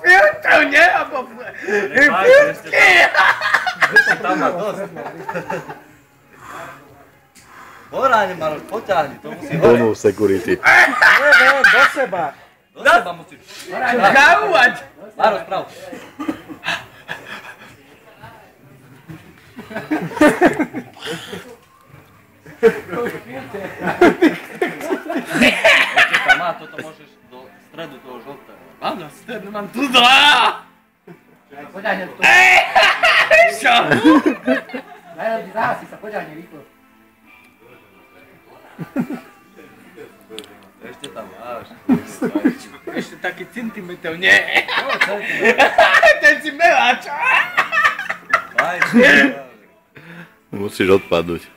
Filtrov nie, alebo... Filtky! Tam má dosť. Poráň, Maroš, poťahni, to musí hore. Domov security. Nie, do seba. Do seba musíš. Zauvaď. Maroš, prav. Ešte tam má, toto môžeš do stredu toho žltého. Áno, stredu mám tu dva. Poďahne to. Čo? Najlepší záhasí sa, poďahne rýchlo. Ešte tam máš. Ešte taký centimetr, nie. Ten si meláč. Musíš odpadnúť.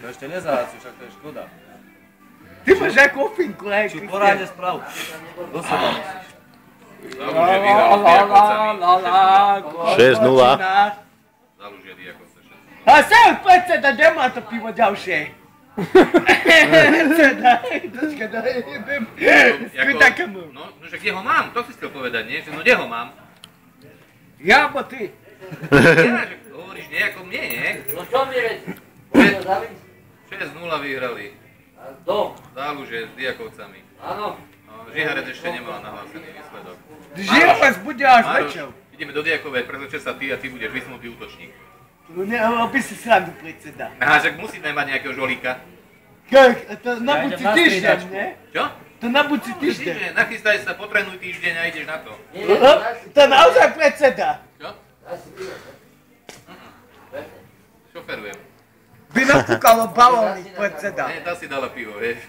To ešte nezaháci, však to je škoda. Ty máš ako ofinku, hej, Čo poráňne sprav. Do seba musíš. Zalužia vyhral s Diakovcami. 6-0. Zalužia Diakovce 6-0. A sem predseda, nemá to pivo ďalšie. Predseda, počkaj, idem. Skrytakému. No, že kde ho mám? To si chcel povedať, nie? Že no kde ho mám? Ja, bo ty. Ja, že hovoríš nejako mne, nie? No čo mi reč? 6-0 vyhrali. Kto? Záluže s Diakovcami. Áno. Žiharec ešte nemal nahlásený výsledok. Žiarec bude až večer. Ideme do Diakovej, prezlečie sa ty a ty budeš vysnutý útočník. No nerobi si srandu, predseda. Aha, však musíme mať nejakého žolíka. To na budúci týždeň, nie? Čo? To na budúci týždeň. Týždeň, nachystaj sa, potrenuj týždeň a ideš na to. To naozaj predseda. Čo? Šoferujem. By napúkalo balónik, predseda. Nie, tá si dala pivo, vieš.